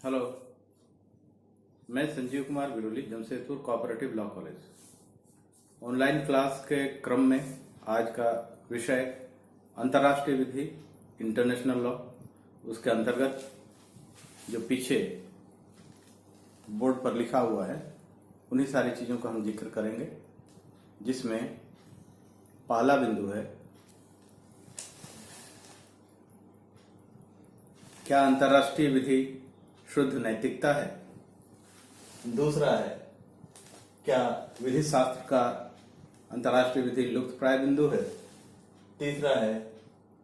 Hello. मैं Sanjeev Kumar Biroli, Jamshedpur cooperative law college. Online class के क्रम में आज का विषय अंतर्राष्ट्रीय विधि, इंटरनेशनल लॉ। उसके अंतर्गत जो पीछे बोर्ड पर लिखा हुआ है उन्हीं सारी चीज़ों का हम जिक्र करेंगे, जिसमें पहला बिंदु है क्या अंतर्राष्ट्रीय विधि शुद्ध नैतिकता है। दूसरा है क्या विधि शास्त्र का अंतर्राष्ट्रीय विधि लुप्तप्राय बिंदु है। तीसरा है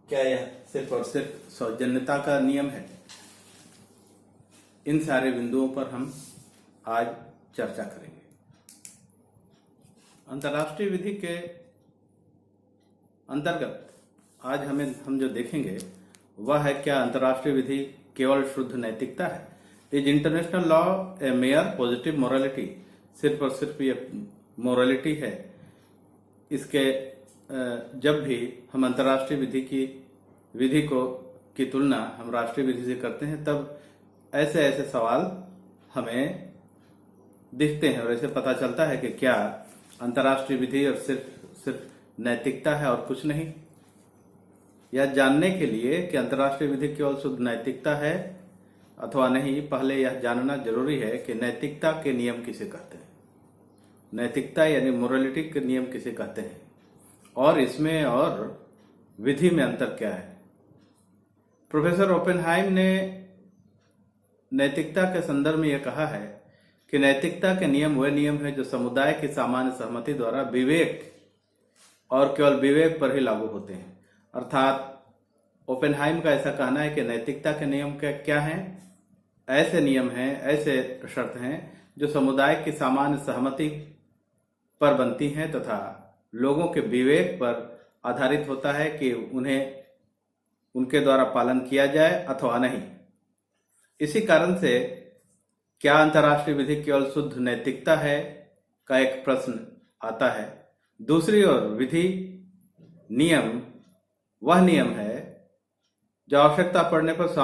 क्या यह सिर्फ और सिर्फ सौजन्यता का नियम है। इन सारे बिंदुओं पर हम आज चर्चा करेंगे। अंतर्राष्ट्रीय विधि के अंतर्गत आज हम जो देखेंगे वह है क्या अंतर्राष्ट्रीय विधि केवल शुद्ध नैतिकता है। Is international law A mayor positive morality. सिर्फ और सिर्फ ये मोरालिटी है। इसके जब भी हम अंतर्राष्ट्रीय विधि की तुलना हम राष्ट्रीय विधि से करते हैं, तब ऐसे ऐसे सवाल हमें दिखते हैं और ऐसे पता चलता है कि क्या अंतर्राष्ट्रीय विधि और सिर्फ नैतिकता है और कुछ नहीं। यह जानने के लिए कि अंतर्राष्ट्रीय विधि केवल शुद्ध नैतिकता है अथवा नहीं, पहले यह जानना जरूरी है कि नैतिकता के नियम किसे कहते हैं। नैतिकता यानी मोरालिटी के नियम किसे कहते हैं और इसमें और विधि में अंतर क्या है। प्रोफेसर ओपेनहाइम ने नैतिकता के संदर्भ में यह कहा है कि नैतिकता के नियम वह नियम है जो समुदाय की सामान्य सहमति द्वारा विवेक और केवल विवेक पर ही लागू होते हैं। अर्थात ओपेनहाइम का ऐसा कहना है कि नैतिकता के नियम क्या हैं। ऐसे नियम हैं, ऐसे शर्त हैं जो समुदाय की सामान्य सहमति पर बनती हैं तथा लोगों के विवेक पर आधारित होता है कि उन्हें उनके द्वारा पालन किया जाए अथवा नहीं। इसी कारण से क्या अंतर्राष्ट्रीय विधि केवल शुद्ध नैतिकता है का एक प्रश्न आता है। दूसरी ओर विधि नियम वह नियम है जो आवश्यकता पड़ने पर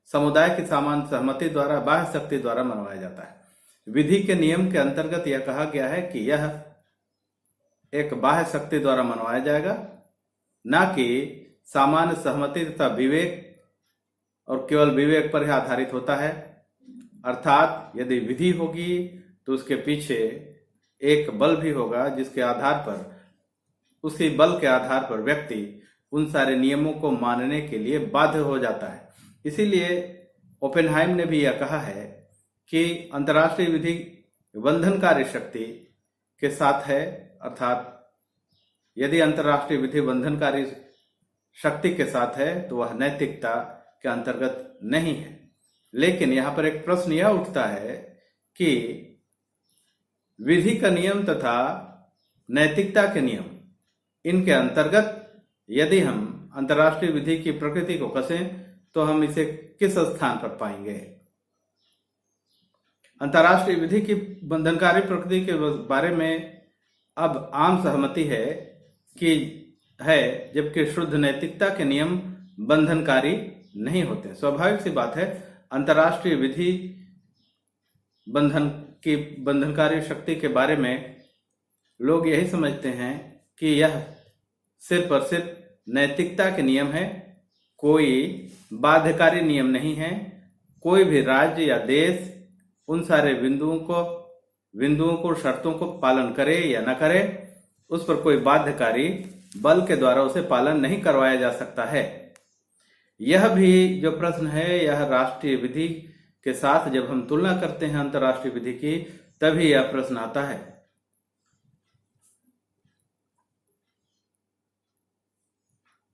समुदाय की सामान्य सहमति द्वारा बाह्य शक्ति द्वारा मनवाया जाता है। विधि के नियम के अंतर्गत यह कहा गया है कि यह एक बाह्य शक्ति द्वारा मनवाया जाएगा, न कि सामान्य सहमति तथा विवेक और केवल विवेक पर ही आधारित होता है। अर्थात यदि विधि होगी तो उसके पीछे एक बल भी होगा जिसके आधार पर, उसी बल के आधार पर व्यक्ति उन सारे नियमों को मानने के लिए बाध्य हो जाता है। इसीलिए ओपेनहाइम ने भी यह कहा है कि अंतर्राष्ट्रीय विधि बंधनकारी शक्ति के साथ है। अर्थात यदि अंतर्राष्ट्रीय विधि बंधनकारी शक्ति के साथ है तो वह नैतिकता के अंतर्गत नहीं है। लेकिन यहाँ पर एक प्रश्न यह उठता है कि विधि का नियम तथा नैतिकता के नियम, इनके अंतर्गत यदि हम अंतर्राष्ट्रीय विधि की प्रकृति को कसें तो हम इसे किस स्थान पर पाएंगे। अंतर्राष्ट्रीय विधि की बंधनकारी प्रकृति के बारे में अब आम सहमति है जबकि शुद्ध नैतिकता के नियम बंधनकारी नहीं होते। स्वाभाविक सी बात है, अंतर्राष्ट्रीय विधि बंधनकारी शक्ति के बारे में लोग यही समझते हैं कि यह सिर्फ और सिर्फ नैतिकता के नियम है, कोई बाध्यकारी नियम नहीं है। कोई भी राज्य या देश उन सारे बिंदुओं को शर्तों को पालन करे या न करे, उस पर कोई बाध्यकारी बल के द्वारा उसे पालन नहीं करवाया जा सकता है। यह भी जो प्रश्न है, यह राष्ट्रीय विधि के साथ जब हम तुलना करते हैं अंतर्राष्ट्रीय विधि की, तभी यह प्रश्न आता है।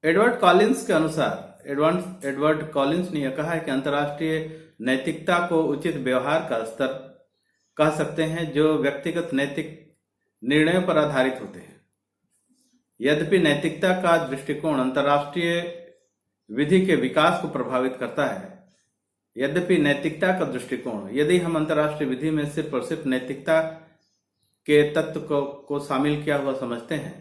एडवर्ड कॉलिंस के अनुसार, एडवर्ड कॉलिंस ने यह कहा है कि अंतर्राष्ट्रीय नैतिकता को उचित व्यवहार का स्तर कह सकते हैं जो व्यक्तिगत नैतिक निर्णयों पर आधारित होते हैं। यद्यपि नैतिकता का दृष्टिकोण अंतर्राष्ट्रीय विधि के विकास को प्रभावित करता है। यद्यपि नैतिकता का दृष्टिकोण, यदि हम अंतर्राष्ट्रीय विधि में सिर्फ और सिर्फ नैतिकता के तत्व को शामिल किया हुआ समझते हैं,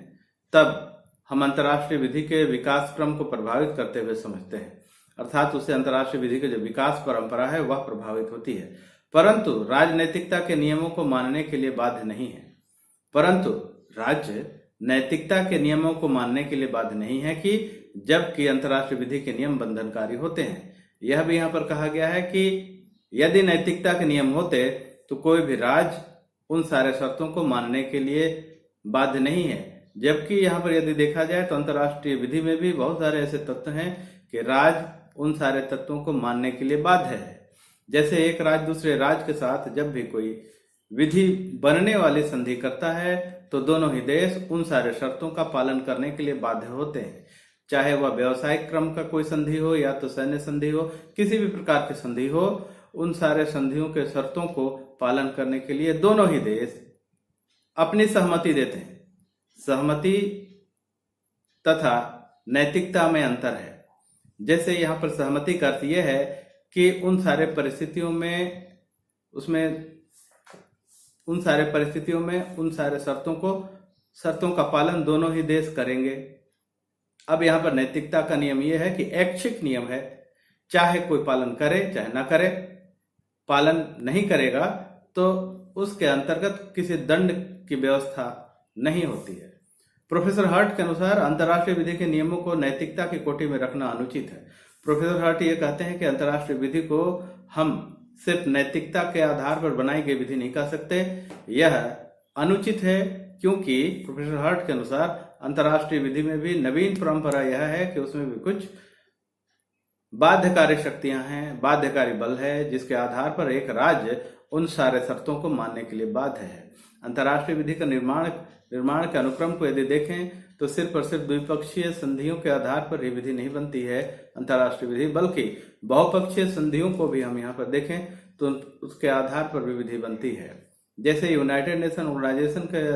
तब हम अंतर्राष्ट्रीय विधि के विकास क्रम को प्रभावित करते हुए समझते हैं। अर्थात उससे अंतर्राष्ट्रीय विधि की जो विकास परंपरा है वह प्रभावित होती है, परंतु राजनैतिकता के नियमों को मानने के लिए बाध्य नहीं है। परंतु राज्य नैतिकता के नियमों को मानने के लिए बाध्य नहीं है कि जबकि अंतर्राष्ट्रीय विधि के नियम बंधनकारी होते हैं। यह भी यहाँ पर कहा गया है कि यदि नैतिकता के नियम होते तो कोई भी राज्य उन सारे शर्तों को मानने के लिए बाध्य नहीं है। जबकि यहाँ पर यदि देखा जाए तो अंतर्राष्ट्रीय विधि में भी बहुत सारे ऐसे तत्व हैं कि राज्य उन सारे तत्वों को मानने के लिए बाध्य है। जैसे एक राज्य दूसरे राज्य के साथ जब भी कोई विधि बनने वाली संधि करता है तो दोनों ही देश उन सारे शर्तों का पालन करने के लिए बाध्य होते हैं, चाहे वह व्यवसायिक क्रम का कोई संधि हो या तो सैन्य संधि हो, किसी भी प्रकार की संधि हो, उन सारे संधियों के शर्तों को पालन करने के लिए दोनों ही देश अपनी सहमति देते हैं। सहमति तथा नैतिकता में अंतर है। जैसे यहाँ पर सहमति का अर्थ यह है कि उन सारे परिस्थितियों में उन सारे शर्तों का पालन दोनों ही देश करेंगे। अब यहाँ पर नैतिकता का नियम यह है कि ऐच्छिक नियम है, चाहे कोई पालन करे चाहे ना करे। पालन नहीं करेगा तो उसके अंतर्गत किसी दंड की व्यवस्था नहीं होती है। प्रोफेसर हर्ट के अनुसार अंतर्राष्ट्रीय विधि के नियमों को नैतिकता की कोटि में रखना अनुचित है। प्रोफेसर हर्ट ये कहते हैं कि अंतर्राष्ट्रीय विधि को हम सिर्फ नैतिकता के आधार पर बनाई गई विधि नहीं कह सकते। यह अनुचित है क्योंकि प्रोफेसर हर्ट के अनुसार अंतर्राष्ट्रीय विधि में भी नवीन परंपरा यह है कि उसमें भी कुछ बाध्यकारी शक्तियां हैं, बाध्यकारी बल है, जिसके आधार पर एक राज्य उन सारे शर्तों को मानने के लिए बाध्य है। अंतर्राष्ट्रीय विधि का निर्माण के अनुक्रम को यदि देखें तो सिर्फ और सिर्फ द्विपक्षीय संधियों के आधार पर ही विधि नहीं बनती है अंतर्राष्ट्रीय विधि, बल्कि बहुपक्षीय संधियों को भी हम यहाँ पर देखें तो उसके आधार पर भी विधि बनती है। जैसे यूनाइटेड नेशन ऑर्गेनाइजेशन के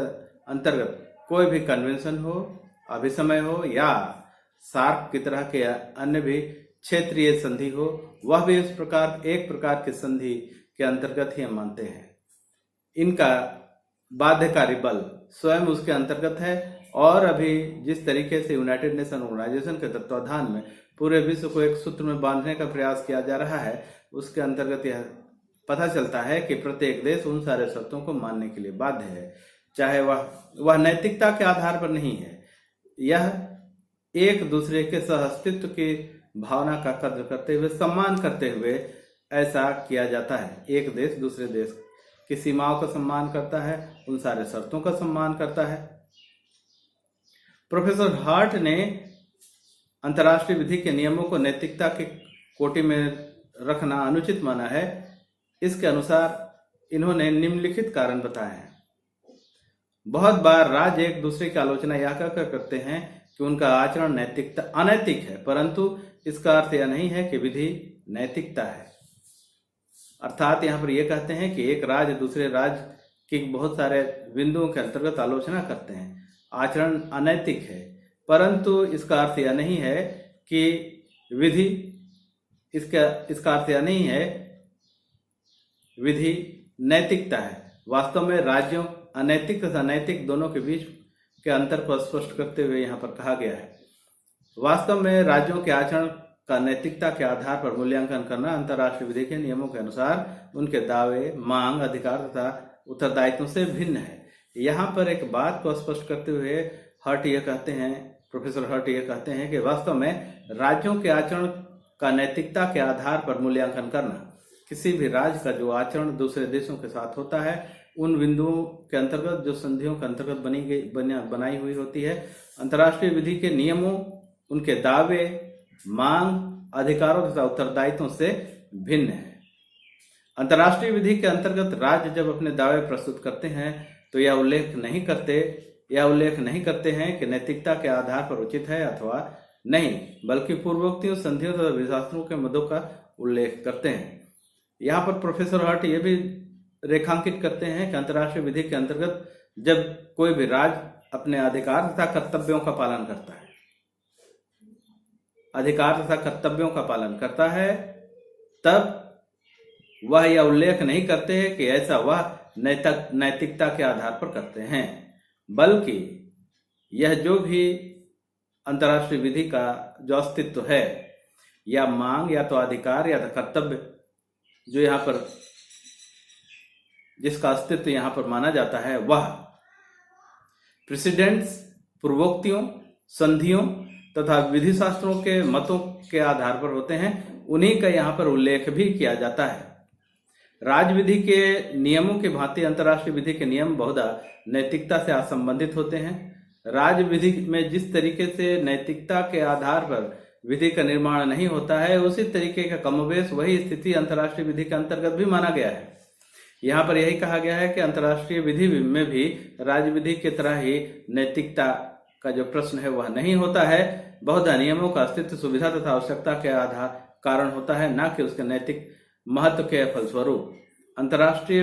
अंतर्गत कोई भी कन्वेंशन हो, अभिसमय हो या सार्क की तरह के अन्य भी क्षेत्रीय संधि हो, वह भी एक प्रकार की संधि के अंतर्गत ही हम मानते हैं। इनका बाध्यकारी बल स्वयं उसके अंतर्गत है और अभी जिस तरीके से यूनाइटेड नेशन ऑर्गेनाइजेशन के तत्वाधान में पूरे विश्व को एक सूत्र में बांधने का प्रयास किया जा रहा है, उसके अंतर्गत यह पता चलता है कि प्रत्येक देश उन सारे शर्तों को मानने के लिए बाध्य है, चाहे वह नैतिकता के आधार पर नहीं है। यह एक दूसरे के सहअस्तित्व की भावना का कद्र करते हुए, सम्मान करते हुए ऐसा किया जाता है। एक देश दूसरे देश की सीमाओं का सम्मान करता है, उन सारे शर्तों का सम्मान करता है। प्रोफेसर हार्ट ने अंतर्राष्ट्रीय विधि के नियमों को नैतिकता के कोटि में रखना अनुचित माना है। इसके अनुसार इन्होंने निम्नलिखित कारण बताए हैं। बहुत बार राज्य एक दूसरे की आलोचना यह कहकर करते हैं कि उनका आचरण अनैतिक है, परंतु इसका अर्थ यह नहीं है कि विधि नैतिकता है। अर्थात यहाँ पर यह कहते हैं कि एक राज्य दूसरे राज्य की बहुत सारे बिंदुओं के अंतर्गत आलोचना करते हैं, आचरण अनैतिक है, परंतु इसका अर्थ यह नहीं है कि विधि इसका अर्थ यह नहीं है विधि नैतिकता है। वास्तव में राज्यों अनैतिक तथा नैतिक दोनों के बीच के अंतर को स्पष्ट करते हुए यहाँ पर कहा गया है। वास्तव में राज्यों के आचरण का नैतिकता के आधार पर मूल्यांकन करना अंतर्राष्ट्रीय विधि के नियमों के अनुसार उनके दावे, मांग, अधिकार तथा उत्तरदायित्वों से भिन्न है। यहाँ पर एक बात को स्पष्ट करते हुए प्रोफेसर हर्ट ये कहते हैं कि वास्तव में राज्यों के आचरण का नैतिकता के आधार पर मूल्यांकन करना, किसी भी राज्य का जो आचरण दूसरे देशों के साथ होता है उन बिंदुओं के अंतर्गत जो संधियों के अंतर्गत बनाई हुई होती है, अंतर्राष्ट्रीय विधि के नियमों, उनके दावे, मांग, अधिकारों तथा उत्तरदायित्वों से भिन्न है। अंतर्राष्ट्रीय विधि के अंतर्गत राज्य जब अपने दावे प्रस्तुत करते हैं तो यह उल्लेख नहीं करते हैं कि नैतिकता के आधार पर उचित है अथवा नहीं, बल्कि पूर्वोक्तियों, संधियों तथा विशास्त्रों के मुद्दों का उल्लेख करते हैं। यहाँ पर प्रोफेसर हर्ट ये भी रेखांकित करते हैं कि अंतर्राष्ट्रीय विधि के अंतर्गत जब कोई भी राज्य अपने अधिकार तथा कर्तव्यों का पालन करता है तब वह यह उल्लेख नहीं करते हैं कि ऐसा वह नैतिकता के आधार पर करते हैं, बल्कि यह जो भी अंतर्राष्ट्रीय विधि का जो अस्तित्व है या मांग या तो अधिकार या तो कर्तव्य जो यहाँ पर जिसका अस्तित्व यहाँ पर माना जाता है वह प्रेसिडेंट्स, पूर्वोक्तियों, संधियों तथा विधि शास्त्रों के मतों के आधार पर होते हैं। उन्हीं का यहाँ पर उल्लेख भी किया जाता है। राजविधि के नियमों के भांति अंतर्राष्ट्रीय विधि के नियम बहुधा नैतिकता से असंबंधित होते हैं। राजविधि में जिस तरीके से नैतिकता के आधार पर विधि का निर्माण नहीं होता है, उसी तरीके का कमोबेश वही स्थिति अंतर्राष्ट्रीय विधि के अंतर्गत भी माना गया है। यहाँ पर यही कहा गया है कि अंतर्राष्ट्रीय विधि में भी राजविधि की तरह ही नैतिकता का जो प्रश्न है वह नहीं होता है। बहुधा नियमों का अस्तित्व सुविधा तथा आवश्यकता के आधार कारण होता है, न कि उसके नैतिक महत्व के फलस्वरूप। अंतर्राष्ट्रीय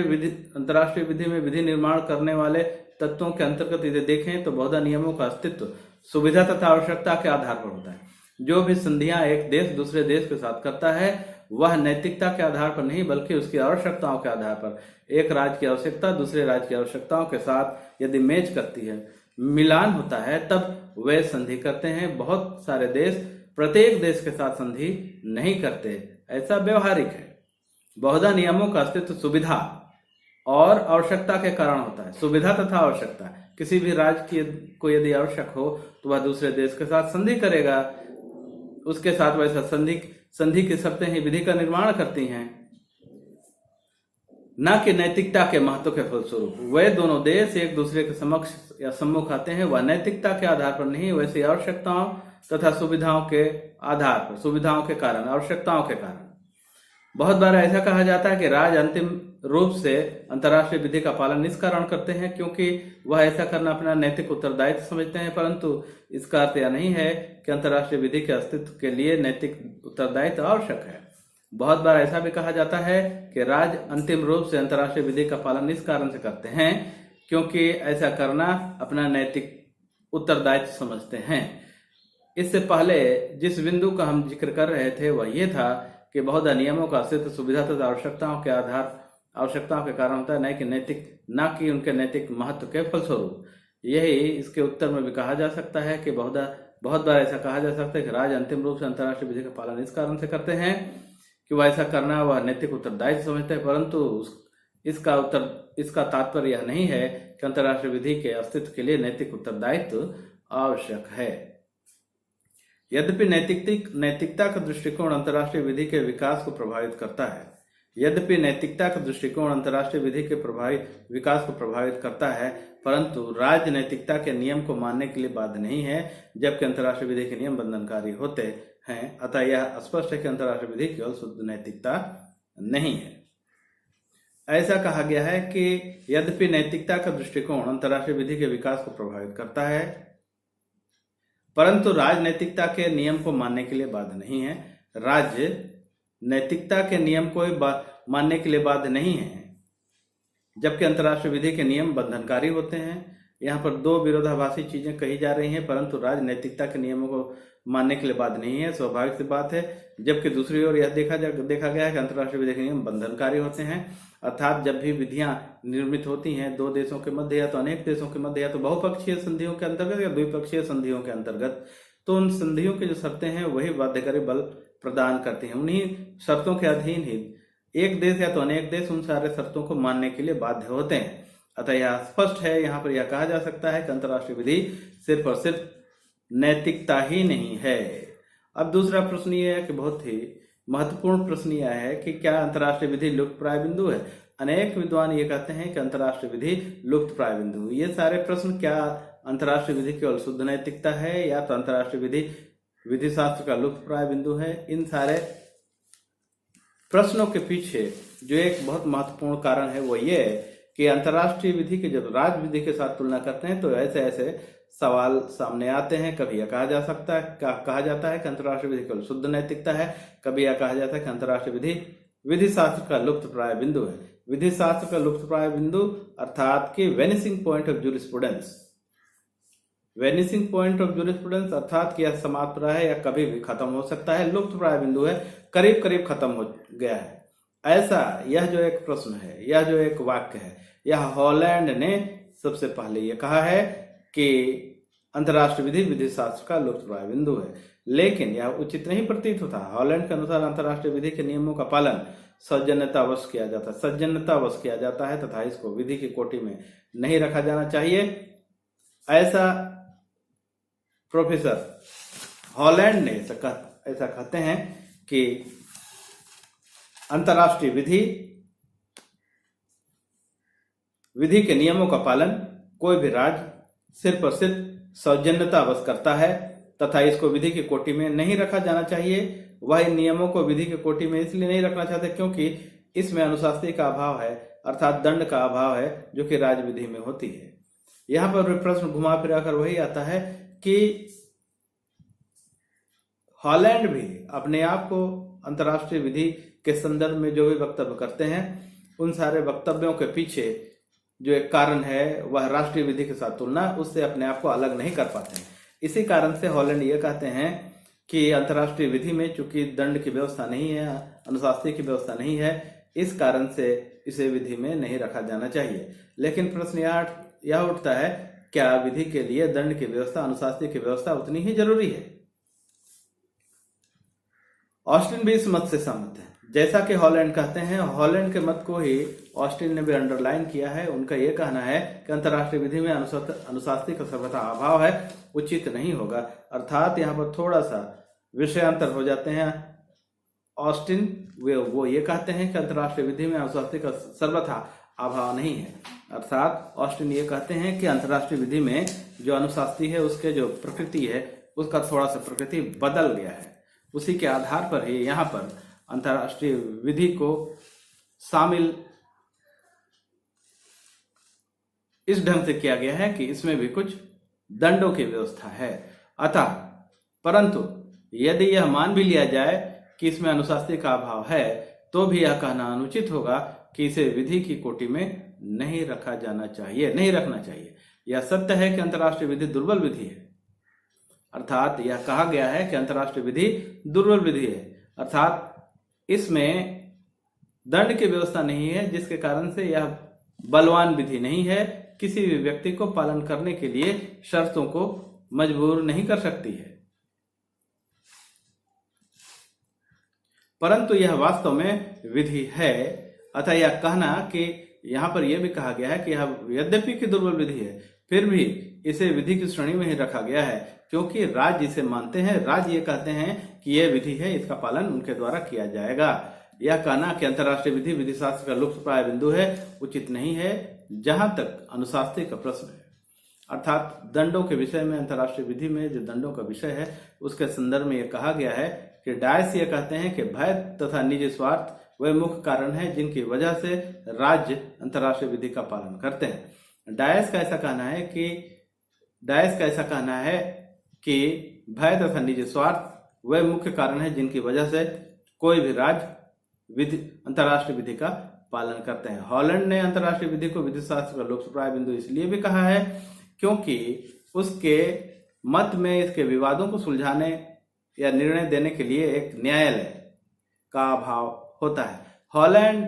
विधि में विधि निर्माण करने वाले तत्वों के अंतर्गत यदि देखें तो बहुधा नियमों का अस्तित्व सुविधा तथा आवश्यकता के आधार पर होता है। जो भी संधियां एक देश दूसरे देश के साथ करता है वह नैतिकता के आधार पर नहीं बल्कि उसकी आवश्यकताओं के आधार पर, एक राज्य की आवश्यकता दूसरे राज्य की आवश्यकताओं के साथ यदि मैच करती है, मिलान होता है, तब वे संधि करते हैं। बहुत सारे देश प्रत्येक देश के साथ संधि नहीं करते, ऐसा व्यवहारिक है। बहुधा नियमों का अस्तित्व सुविधा और आवश्यकता के कारण होता है। सुविधा तथा आवश्यकता, किसी भी राज्य को यदि आवश्यक हो तो वह दूसरे देश के साथ संधि करेगा, उसके साथ वैसा संधि की शर्तें ही विधि का निर्माण करती हैं, न कि नैतिकता के महत्व के फलस्वरूप। वे दोनों देश एक दूसरे के समक्ष या सम्मुख आते हैं, वह नैतिकता के आधार पर नहीं, वैसे आवश्यकताओं तथा सुविधाओं के आधार पर, सुविधाओं के कारण, आवश्यकताओं के कारण। बहुत बार ऐसा कहा जाता है कि राज्य अंतिम रूप से अंतर्राष्ट्रीय विधि का पालन इस कारण करते हैं क्योंकि वह ऐसा करना अपना नैतिक उत्तरदायित्व समझते हैं, परंतु इसका अर्थ यह नहीं है कि अंतर्राष्ट्रीय विधि के अस्तित्व के लिए नैतिक उत्तरदायित्व आवश्यक है। बहुत बार ऐसा भी कहा जाता है कि राज्य अंतिम रूप से अंतर्राष्ट्रीय विधि का पालन इस कारण से करते हैं क्योंकि ऐसा करना अपना नैतिक उत्तरदायित्व समझते हैं। इससे पहले जिस बिंदु का हम जिक्र कर रहे थे वह ये था कि बहुधा नियमों का अस्तित्व सुविधा तथा आवश्यकताओं के कारण होता है, न कि उनके नैतिक महत्व के फलस्वरूप। यही इसके उत्तर में भी कहा जा सकता है कि बहुत बार ऐसा कहा जा सकता है कि राज्य अंतिम रूप से अंतर्राष्ट्रीय विधि का पालन इस कारण से करते हैं कि वह ऐसा करना वह नैतिक उत्तरदायित्व समझते हैं, परंतु इसका तात्पर्य यह नहीं है कि अंतर्राष्ट्रीय विधि के अस्तित्व के लिए नैतिक उत्तरदायित्व आवश्यक है। यद्यपि नैतिकता का दृष्टिकोण अंतर्राष्ट्रीय विधि के विकास को प्रभावित करता है, परंतु राज्य नैतिकता के नियम को मानने के लिए बाध्य नहीं है, जबकि अंतर्राष्ट्रीय विधि के नियम बंधनकारी होते हैं। अतः यह स्पष्ट है कि अंतर्राष्ट्रीय विधि केवल शुद्ध नैतिकता नहीं है। ऐसा कहा गया है कि यद्यपि नैतिकता का दृष्टिकोण अंतर्राष्ट्रीय विधि के विकास को प्रभावित करता है, परंतु राजनैतिकता के नियम को मानने के लिए बाध्य नहीं है। राज्य नैतिकता के नियम को मानने के लिए बाध्य नहीं है, जबकि अंतर्राष्ट्रीय विधि के नियम बंधनकारी होते हैं। यहाँ पर दो विरोधाभासी चीजें कही जा रही हैं, परंतु राजनैतिकता के नियमों को मानने के लिए बाध्य नहीं है, स्वाभाविक सी बात है। जबकि दूसरी ओर यह देखा गया है कि अंतर्राष्ट्रीय विधि के नियम बंधनकारी होते हैं, अर्थात जब भी विधियां निर्मित होती हैं दो देशों के मध्य या तो अनेक देशों के मध्य या तो बहुपक्षीय संधियों के अंतर्गत या द्विपक्षीय संधियों के अंतर्गत, तो उन संधियों की जो शर्तें हैं वही बाध्यकारी बल प्रदान करती हैं। उन्हीं शर्तों के अधीन ही एक देश या तो अनेक देश उन सारे शर्तों को मानने के लिए बाध्य होते हैं। अतः यह स्पष्ट है, यहाँ पर यह कहा जा सकता है कि अंतर्राष्ट्रीय विधि सिर्फ और सिर्फ नैतिकता ही नहीं है। अब दूसरा प्रश्न यह है कि बहुत ही महत्वपूर्ण प्रश्न यह है कि क्या अंतर्राष्ट्रीय विधि लुप्तप्राय बिंदु है। अनेक विद्वान ये कहते हैं कि अंतर्राष्ट्रीय विधि लुप्तप्राय बिंदु। ये सारे प्रश्न, क्या अंतर्राष्ट्रीय विधि केवल शुद्ध नैतिकता है या तो अंतर्राष्ट्रीय विधि शास्त्र का लुप्तप्राय बिंदु है, इन सारे प्रश्नों के पीछे जो एक बहुत महत्वपूर्ण कारण है वो ये है कि अंतर्राष्ट्रीय विधि के जब राज्य विधि के साथ तुलना करते हैं तो ऐसे ऐसे सवाल सामने आते हैं। कभी यह कहा जाता है कि अंतर्राष्ट्रीय विधि केवल शुद्ध नैतिकता है, कभी यह कहा जाता है कि अंतर्राष्ट्रीय विधि शास्त्र का लुप्तप्राय बिंदु है। विधि शास्त्र का लुप्तप्राय बिंदु अर्थात कि वेनिसिंग पॉइंट ऑफ जूरिस्प्रूडेंस, अर्थात कि यह समाप्त रहा है या कभी भी खत्म हो सकता है, लुप्तप्राय बिंदु है, करीब करीब खत्म हो गया है। ऐसा यह जो एक प्रश्न है, यह जो एक वाक्य है, यह हॉलैंड ने सबसे पहले यह कहा है कि अंतर्राष्ट्रीय विधि शास्त्र का लुप्तप्राय बिंदु है। लेकिन यह उचित नहीं प्रतीत होता। हॉलैंड के अनुसार अंतर्राष्ट्रीय विधि के नियमों का पालन सौजन्यतावश किया जाता है, सज्जनतावश किया जाता है तथा इसको विधि की कोटि में नहीं रखा जाना चाहिए। ऐसा प्रोफेसर हॉलैंड ने ऐसा कहते हैं कि अंतर्राष्ट्रीय विधि के नियमों का पालन कोई भी राज्य सिर्फ और सिर्फ सौजन्यतावश करता है तथा इसको विधि की कोटि में नहीं रखा जाना चाहिए। वह इन नियमों को विधि की कोटि में इसलिए नहीं रखना चाहते क्योंकि इसमें अनुशासनी का अभाव है, अर्थात दंड का अभाव है, जो कि राज्य विधि में होती है। यहाँ पर प्रश्न घुमा फिरा कर वही आता है कि हॉलैंड भी अपने आप को अंतर्राष्ट्रीय विधि के संदर्भ में जो भी वक्तव्य करते हैं, उन सारे वक्तव्यों के पीछे जो एक कारण है वह राष्ट्रीय विधि के साथ तुलना, उससे अपने आप को अलग नहीं कर पाते हैं। इसी कारण से हॉलैंड ये कहते हैं कि अंतर्राष्ट्रीय विधि में चूंकि दंड की व्यवस्था नहीं है, अनुशासनी की व्यवस्था नहीं है, इस कारण से इसे विधि में नहीं रखा जाना चाहिए। लेकिन प्रश्न यह उठता है, क्या विधि के लिए दंड की व्यवस्था, अनुशासनी की व्यवस्था उतनी ही जरूरी है? ऑस्टिन भी इस मत से सहमत है। जैसा कि हॉलैंड कहते हैं, हॉलैंड के मत को ही ऑस्टिन ने भी अंडरलाइन किया है। उनका यह कहना है कि अंतर्राष्ट्रीय विधि में अनुशासनी का सर्वथा अभाव है, उचित नहीं होगा। अर्थात यहाँ पर थोड़ा सा विषयांतर हो जाते हैं। ऑस्टिन वो ये कहते हैं कि अंतर्राष्ट्रीय विधि में अनुशासनी का सर्वथा अभाव नहीं है। अर्थात ऑस्टिन ये कहते हैं कि अंतर्राष्ट्रीय विधि में जो अनुशासनी है, उसके जो प्रकृति है, उसका थोड़ा सा प्रकृति बदल गया है। उसी के आधार पर ही यहाँ पर अंतर्राष्ट्रीय विधि को शामिल इस ढंग से किया गया है कि इसमें भी कुछ दंडों की व्यवस्था है। अतः परंतु यदि यह मान भी लिया जाए कि इसमें अनुशासनी का अभाव है, तो भी यह कहना अनुचित होगा कि इसे विधि की कोटि में नहीं रखना चाहिए। यह सत्य है कि अंतर्राष्ट्रीय विधि दुर्बल विधि है। अर्थात यह कहा गया है कि अंतर्राष्ट्रीय विधि दुर्बल विधि है, अर्थात इसमें दंड की व्यवस्था नहीं है, जिसके कारण से यह बलवान विधि नहीं है, किसी भी व्यक्ति को पालन करने के लिए शर्तों को मजबूर नहीं कर सकती है। परंतु यह वास्तव में विधि है। अतः यह कहना कि यहाँ पर यह भी कहा गया है कि यह यद्यपि की दुर्बल विधि है, फिर भी इसे विधि की श्रेणी में ही रखा गया है, क्योंकि राज्य इसे मानते हैं। राज्य ये कहते हैं कि यह विधि है, इसका पालन उनके द्वारा किया जाएगा। यह कहना कि अंतर्राष्ट्रीय विधि विधि शास्त्र का लुप्तप्राय बिंदु है, उचित नहीं है, जहां तक अनुशासनी का प्रश्न है। अर्थात दंडों के विषय में, अंतर्राष्ट्रीय विधि में जो दंडों का विषय है, उसके संदर्भ में यह कहा गया है कि डायस ये कहते हैं कि भय तथा निजी स्वार्थ वे मुख्य कारण है जिनकी वजह से राज्य अंतर्राष्ट्रीय विधि का पालन करते हैं। डायस का ऐसा कहना है कि भय तथा निजी स्वार्थ वे मुख्य कारण है जिनकी वजह से कोई भी राज्य अंतर्राष्ट्रीय विधि का पालन करते हैं। हॉलैंड ने अंतर्राष्ट्रीय विधि को विधि शास्त्र का लोकप्राय बिंदु इसलिए भी कहा है क्योंकि उसके मत में इसके विवादों को सुलझाने या निर्णय देने के लिए एक न्यायालय का अभाव होता है। हॉलैंड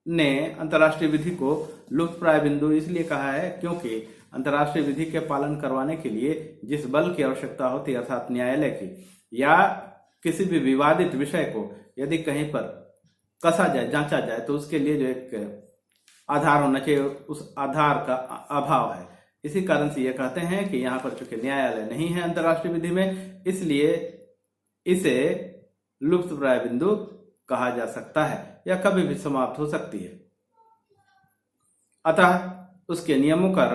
ने अंतर्राष्ट्रीय विधि को लुप्तप्राय बिंदु इसलिए कहा है क्योंकि अंतर्राष्ट्रीय विधि के पालन करवाने के लिए जिस बल की आवश्यकता होती है, अर्थात न्यायालय की, या किसी भी विवादित विषय को यदि कहीं पर कसा जाए, जांचा जाए, तो उसके लिए जो एक आधार होना चाहिए, उस आधार का अभाव है। इसी कारण से ये कहते हैं कि यहाँ पर चूंकि न्यायालय नहीं है अंतर्राष्ट्रीय विधि में, इसलिए इसे लुप्तप्राय बिंदु कहा जा सकता है या कभी भी समाप्त हो सकती है। अतः उसके नियमों का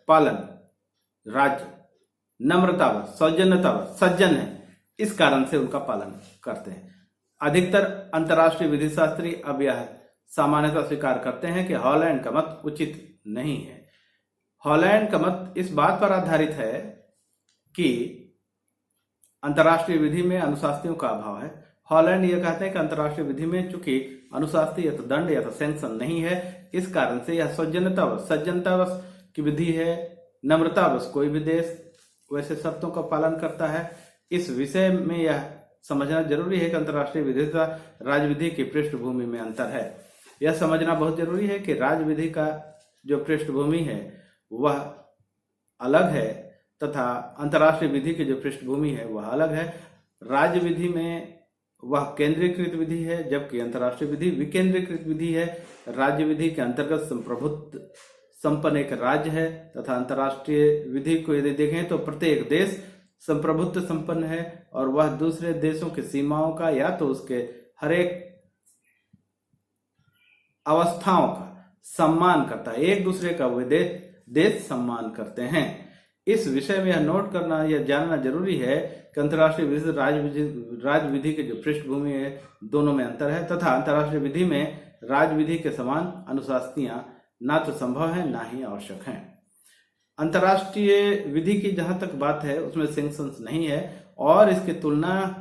पालन राज्य नम्रतावश, सौजन्यतावश, सज्जन है, इस कारण से उनका पालन करते हैं। अधिकतर अंतर्राष्ट्रीय विधि शास्त्री अब यह सामान्यतः स्वीकार करते हैं कि हॉलैंड का मत उचित नहीं है। हॉलैंड का मत इस बात पर आधारित है कि अंतर्राष्ट्रीय विधि में अनुशासनियों का अभाव है। हॉलैंड यह कहते हैं कि अंतर्राष्ट्रीय विधि में चूंकि अनुशासनी या तो दंड या तो सैंक्शन नहीं है, इस कारण से यह सौजन्यतावश, सज्जनतावश की विधि है। नम्रतावश कोई भी देश वैसे शर्तों का पालन करता है। इस विषय में यह समझना जरूरी है कि अंतर्राष्ट्रीय विधि तथा राज्य विधि की पृष्ठभूमि में अंतर है। यह समझना बहुत जरूरी है कि राज्य विधि का जो पृष्ठभूमि है वह अलग है तथा अंतर्राष्ट्रीय विधि की जो पृष्ठभूमि है वह अलग है। राज्य विधि में वह केंद्रीकृत विधि है, जबकि अंतर्राष्ट्रीय विधि विकेंद्रीकृत विधि है। राज्य विधि के अंतर्गत संप्रभुत्व संपन्न एक राज्य है तथा अंतर्राष्ट्रीय विधि को यदि देखें तो प्रत्येक देश संप्रभुत्व संपन्न है और वह दूसरे देशों की सीमाओं का या तो उसके हर एक अवस्थाओं का सम्मान करता है। एक दूसरे का वे देश सम्मान करते हैं। इस विषय में यह नोट करना या जानना जरूरी है कि अंतर्राष्ट्रीय विधि से राज्य विधि की जो पृष्ठभूमि है दोनों में अंतर है तथा अंतर्राष्ट्रीय विधि में राज्य विधि के समान अनुशासनियां ना तो संभव है ना ही आवश्यक है। अंतर्राष्ट्रीय विधि की जहां तक बात है उसमें सैंक्शंस नहीं है और इसकी तुलना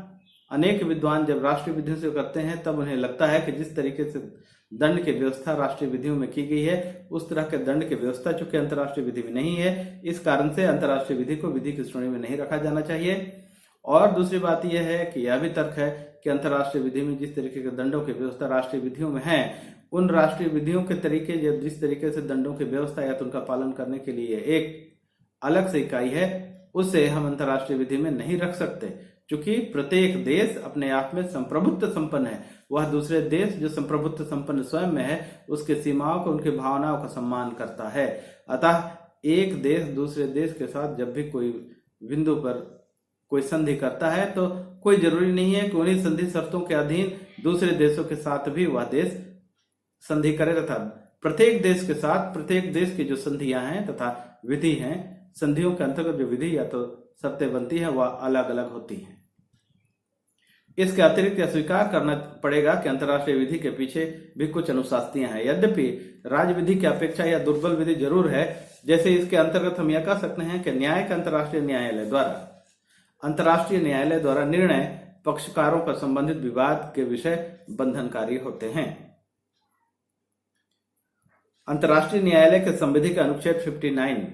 अनेक विद्वान जब राष्ट्रीय विधियों से करते हैं तब उन्हें लगता है कि जिस तरीके से दंड की व्यवस्था राष्ट्रीय विधियों में की गई है उस तरह के दंड की व्यवस्था चूंकि अंतर्राष्ट्रीय विधि में नहीं है, इस कारण से अंतर्राष्ट्रीय विधि को विधि की श्रेणी में नहीं रखा जाना चाहिए। और दूसरी बात यह है कि यह भी तर्क है कि अंतर्राष्ट्रीय विधि में जिस तरीके के दंडों की व्यवस्था राष्ट्रीय विधियों में है उन राष्ट्रीय विधियों के तरीके जिस तरीके से दंडों की व्यवस्था या तो उनका पालन करने के लिए एक अलग से इकाई है उसे हम अंतर्राष्ट्रीय विधि में नहीं रख सकते, क्योंकि प्रत्येक देश अपने आप में संप्रभुत्व संपन्न है। वह दूसरे देश जो संप्रभुत्व संपन्न स्वयं में है उसके सीमाओं को उनकी भावनाओं का सम्मान करता है। अतः एक देश दूसरे देश के साथ जब भी कोई बिंदु पर कोई संधि करता है तो कोई जरूरी नहीं है कि उन्हीं संधि शर्तों के अधीन दूसरे देशों के साथ भी वह देश संधि करे तथा प्रत्येक देश के साथ प्रत्येक देश की जो संधियां हैं तथा विधि हैं, संधियों के अंतर्गत जो विधि या तो शर्तें बनती है वह अलग अलग होती हैं। इसके अतिरिक्त यह स्वीकार करना पड़ेगा कि अंतर्राष्ट्रीय विधि के पीछे भी कुछ अनुशासनियां हैं। यद्यपि राज्य विधि की अपेक्षा यह दुर्बल विधि जरूर है। जैसे इसके अंतर्गत हम यह कह सकते हैं कि न्यायिक अंतर्राष्ट्रीय न्यायालय द्वारा निर्णय पक्षकारों पर संबंधित विवाद के विषय बंधनकारी होते हैं। अंतर्राष्ट्रीय न्यायालय के संविधि के अनुच्छेद 59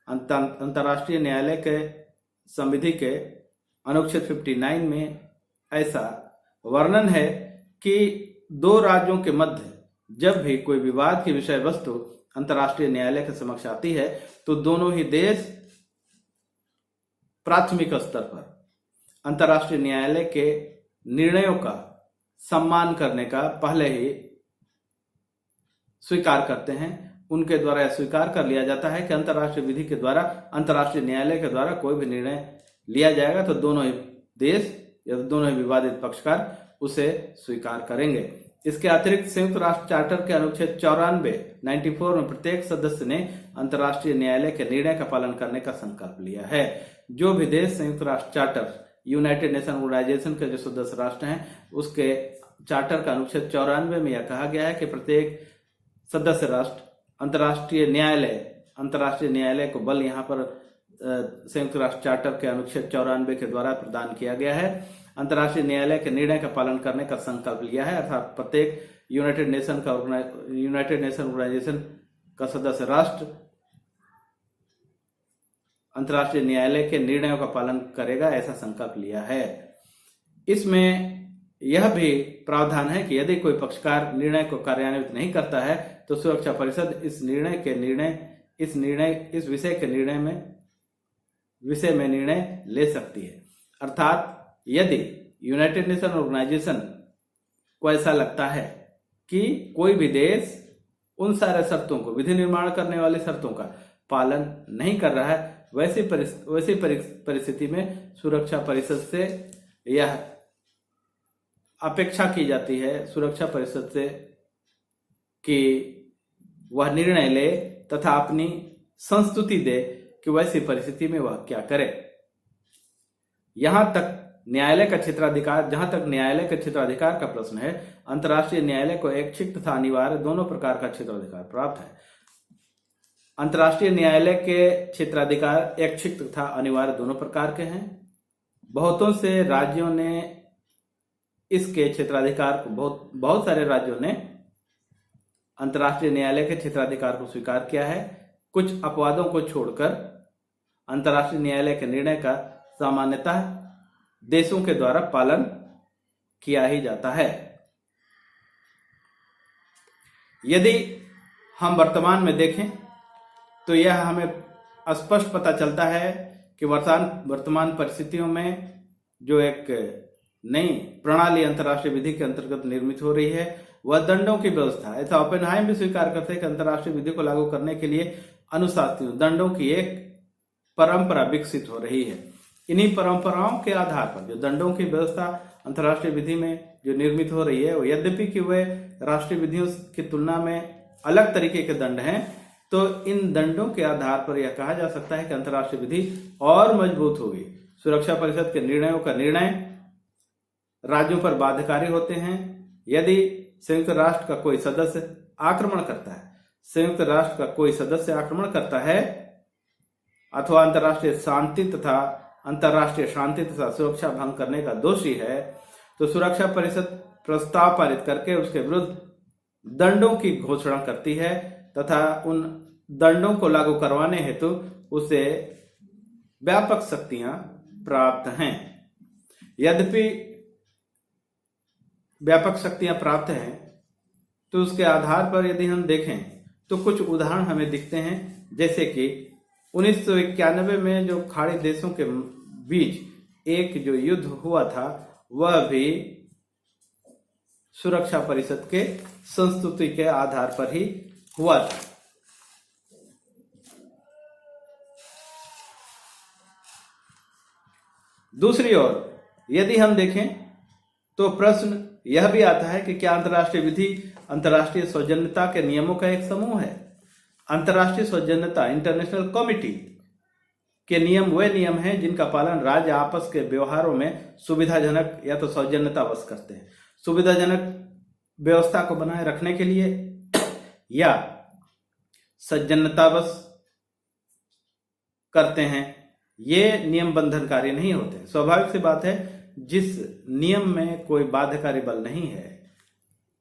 अंतर्राष्ट्रीय न्यायालय के संविधि के अनुच्छेद 59 में ऐसा वर्णन है कि दो राज्यों के मध्य जब भी कोई विवाद की विषय वस्तु अंतर्राष्ट्रीय न्यायालय के समक्ष आती है तो दोनों ही देश प्राथमिक स्तर पर अंतर्राष्ट्रीय न्यायालय के निर्णयों का सम्मान करने का पहले ही स्वीकार करते हैं। उनके द्वारा यह स्वीकार कर लिया जाता है कि अंतर्राष्ट्रीय विधि के द्वारा अंतर्राष्ट्रीय न्यायालय के द्वारा कोई भी निर्णय लिया जाएगा तो दोनों ही देश या दोनों ही विवादित पक्षकार उसे स्वीकार करेंगे। इसके अतिरिक्त संयुक्त राष्ट्र चार्टर के अनुच्छेद 94 में प्रत्येक सदस्य ने अंतर्राष्ट्रीय न्यायालय के निर्णय का पालन करने का संकल्प लिया है। जो भी देश संयुक्त राष्ट्र चार्टर यूनाइटेड नेशन ऑर्गेनाइजेशन के जो सदस्य राष्ट्र हैं उसके चार्टर का अनुच्छेद 94 में यह कहा गया है कि प्रत्येक सदस्य राष्ट्र अंतर्राष्ट्रीय न्यायालय को बल यहाँ पर संयुक्त राष्ट्र चार्टर के अनुच्छेद 94 के द्वारा प्रदान किया गया है। अंतर्राष्ट्रीय न्यायालय के निर्णय का पालन करने का संकल्प लिया है, अर्थात प्रत्येक यूनाइटेड नेशन ऑर्गेनाइजेशन का सदस्य राष्ट्र अंतर्राष्ट्रीय न्यायालय के निर्णयों का पालन करेगा, ऐसा संकल्प लिया है। इसमें यह भी प्रावधान है कि यदि कोई पक्षकार निर्णय को कार्यान्वित नहीं करता है तो सुरक्षा परिषद इस विषय में निर्णय ले सकती है। अर्थात यदि यूनाइटेड नेशन ऑर्गेनाइजेशन को ऐसा लगता है कि कोई भी देश उन सारे शर्तों को विधि निर्माण करने वाली शर्तों का पालन नहीं कर रहा है, वैसी परिस्थिति में सुरक्षा परिषद से यह अपेक्षा की जाती है सुरक्षा परिषद से कि वह निर्णय ले तथा अपनी संस्तुति दे कि वैसी परिस्थिति में वह क्या करे। जहां तक न्यायालय का क्षेत्राधिकार का प्रश्न है, अंतर्राष्ट्रीय न्यायालय को ऐच्छिक तथा अनिवार्य दोनों प्रकार का क्षेत्राधिकार प्राप्त है। अंतर्राष्ट्रीय न्यायालय के क्षेत्राधिकार ऐच्छिक तथा अनिवार्य दोनों प्रकार के हैं। बहुतों से राज्यों ने इसके क्षेत्राधिकार को बहुत सारे राज्यों ने अंतर्राष्ट्रीय न्यायालय के क्षेत्राधिकार को स्वीकार किया है। कुछ अपवादों को छोड़कर अंतर्राष्ट्रीय न्यायालय के निर्णय का सामान्यतः देशों के द्वारा पालन किया ही जाता है। यदि हम वर्तमान में देखें तो यह हमें स्पष्ट पता चलता है कि वर्तमान परिस्थितियों में जो एक नई प्रणाली अंतर्राष्ट्रीय विधि के अंतर्गत निर्मित हो रही है वह दंडों की व्यवस्था। ऐसा ओपेनहाइम भी स्वीकार करते हैं कि अंतर्राष्ट्रीय विधि को लागू करने के लिए अनुशासनियों दंडों की एक परंपरा विकसित हो रही है। इन्हीं परंपराओं के आधार पर जो दंडों की व्यवस्था अंतर्राष्ट्रीय विधि में जो निर्मित हो रही है वो यद्यपि कि वे राष्ट्रीय विधियों की तुलना में अलग तरीके के दंड हैं, तो इन दंडों के आधार पर यह कहा जा सकता है कि अंतर्राष्ट्रीय विधि और मजबूत होगी। सुरक्षा परिषद के निर्णयों का निर्णय राज्यों पर बाध्यकारी होते हैं। यदि संयुक्त राष्ट्र का कोई सदस्य आक्रमण करता है, संयुक्त राष्ट्र का कोई सदस्य आक्रमण करता है अथवा अंतर्राष्ट्रीय शांति तथा सुरक्षा भंग करने का दोषी है, तो सुरक्षा परिषद प्रस्ताव पारित करके उसके विरुद्ध दंडों की घोषणा करती है तथा उन दंडों को लागू करवाने हेतु उसे व्यापक शक्तियां प्राप्त हैं। यद्यपि व्यापक शक्तियां प्राप्त हैं तो उसके आधार पर यदि हम देखें तो कुछ उदाहरण हमें दिखते हैं, जैसे कि 1991 में जो खाड़ी देशों के बीच एक जो युद्ध हुआ था वह भी सुरक्षा परिषद के संस्तुति के आधार पर ही हुआ था। दूसरी ओर यदि हम देखें तो प्रश्न यह भी आता है कि क्या अंतर्राष्ट्रीय विधि अंतर्राष्ट्रीय सौजन्यता के नियमों का एक समूह है। अंतर्राष्ट्रीय सौजन्यता इंटरनेशनल कमिटी के नियम वे नियम हैं जिनका पालन राज्य आपस के व्यवहारों में सुविधाजनक या तो सौजन्यतावश करते हैं, सुविधाजनक व्यवस्था को बनाए रखने के लिए, या सज्जनतावश करते हैं। ये नियम बंधनकारी नहीं होते। स्वाभाविक सी बात है, जिस नियम में कोई बाध्यकारी बल नहीं है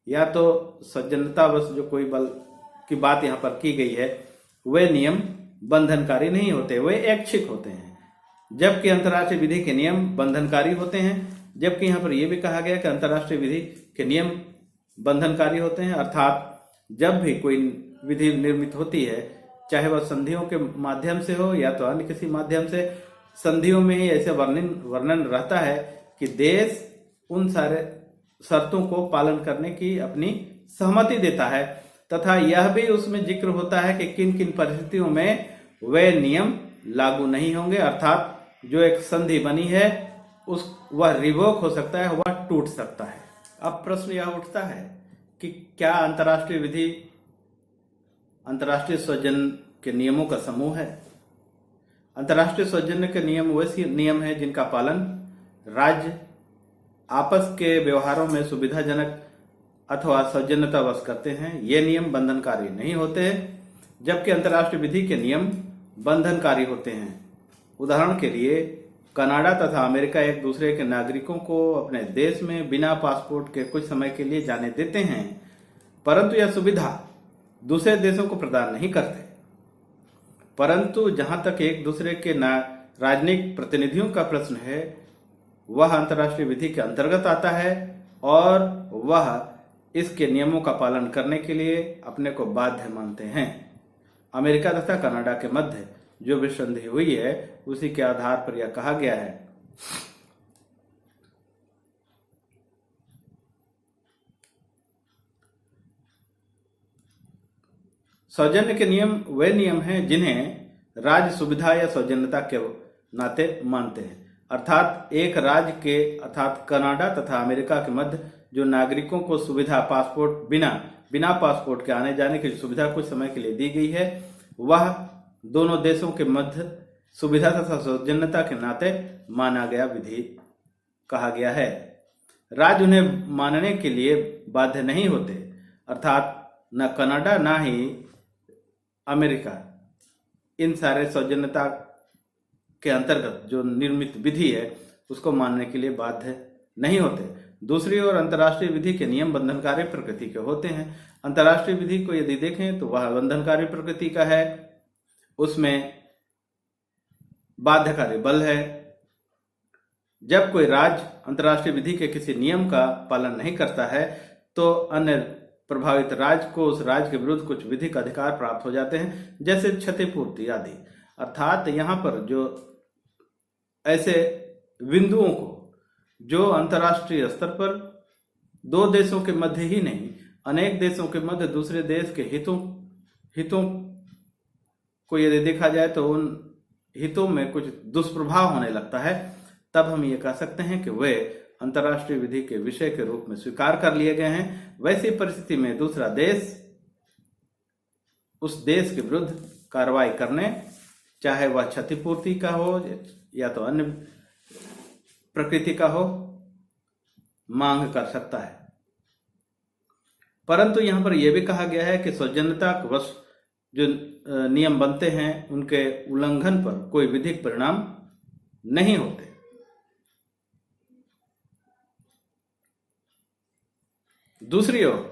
या तो सज्जनतावश जो कोई बल की बात यहाँ पर की गई है वे नियम बंधनकारी नहीं होते, वे ऐच्छिक होते हैं। जबकि अंतर्राष्ट्रीय विधि के नियम बंधनकारी होते हैं, जबकि यहाँ पर यह भी कहा गया कि अंतर्राष्ट्रीय विधि के नियम बंधनकारी होते हैं। अर्थात जब भी कोई विधि निर्मित होती है, चाहे वह संधियों के माध्यम से हो या तो अन्य किसी माध्यम से, संधियों में ही ऐसे वर्णन रहता है कि देश उन सारे शर्तों को पालन करने की अपनी सहमति देता है तथा यह भी उसमें जिक्र होता है कि किन किन परिस्थितियों में वे नियम लागू नहीं होंगे। अर्थात जो एक संधि बनी है वह रिवोक हो सकता है, वह टूट सकता है। अब प्रश्न यह उठता है कि क्या अंतर्राष्ट्रीय विधि अंतर्राष्ट्रीय सौजन्य के नियमों का समूह है। अंतर्राष्ट्रीय सौजन्य के नियम वैसे नियम हैं जिनका पालन राज्य आपस के व्यवहारों में सुविधाजनक अथवा सौजन्यतावश करते हैं। ये नियम बंधनकारी नहीं होते, जबकि अंतर्राष्ट्रीय विधि के नियम बंधनकारी होते हैं। उदाहरण के लिए कनाडा तथा अमेरिका एक दूसरे के नागरिकों को अपने देश में बिना पासपोर्ट के कुछ समय के लिए जाने देते हैं, परंतु यह सुविधा दूसरे देशों को प्रदान नहीं करते। परंतु जहां तक एक दूसरे के राजनीतिक प्रतिनिधियों का प्रश्न है, वह अंतर्राष्ट्रीय विधि के अंतर्गत आता है और वह इसके नियमों का पालन करने के लिए अपने को बाध्य मानते हैं। अमेरिका तथा कनाडा के मध्य जो भी संधि हुई है उसी के आधार पर यह कहा गया है। सौजन्य के नियम वे नियम हैं जिन्हें राज्य सुविधा या सौजन्यता के नाते मानते हैं। अर्थात एक राज्य के अर्थात कनाडा तथा अमेरिका के मध्य जो नागरिकों को सुविधा पासपोर्ट बिना पासपोर्ट के आने जाने की सुविधा कुछ समय के लिए दी गई है, वह दोनों देशों के मध्य सुविधा तथा सौजन्यता के नाते माना गया विधि कहा गया है। राज्य उन्हें मानने के लिए बाध्य नहीं होते। अर्थात न कनाडा न ही अमेरिका इन सारे सौजन्यता के अंतर्गत जो निर्मित विधि है उसको मानने के लिए बाध्य नहीं होते। दूसरी ओर अंतर्राष्ट्रीय विधि के नियम बंधनकारी प्रकृति के होते हैं। अंतर्राष्ट्रीय विधि को यदि देखें तो वह बंधनकारी प्रकृति का है, उसमें बाध्यकारी बल है। जब कोई राज्य अंतर्राष्ट्रीय विधि के किसी नियम का पालन नहीं करता है तो अन्य प्रभावित राज्य को उस राज्य के विरुद्ध कुछ विधिक अधिकार प्राप्त हो जाते हैं, जैसे क्षतिपूर्ति आदि। अर्थात यहाँ पर जो ऐसे बिंदुओं को जो अंतर्राष्ट्रीय स्तर पर दो देशों के मध्य ही नहीं, अनेक देशों के मध्य दूसरे देश के हितों को यदि देखा जाए तो उन हितों में कुछ दुष्प्रभाव होने लगता है, तब हम ये कह सकते हैं कि वे अंतर्राष्ट्रीय विधि के विषय के रूप में स्वीकार कर लिए गए हैं। वैसी परिस्थिति में दूसरा देश उस देश के विरुद्ध कार्रवाई करने, चाहे वह क्षतिपूर्ति का हो या तो अन्य प्रकृति का हो, मांग कर सकता है। परंतु यहां पर यह भी कहा गया है कि सौजन्यता वश जो नियम बनते हैं उनके उल्लंघन पर कोई विधिक परिणाम नहीं होते। दूसरी ओर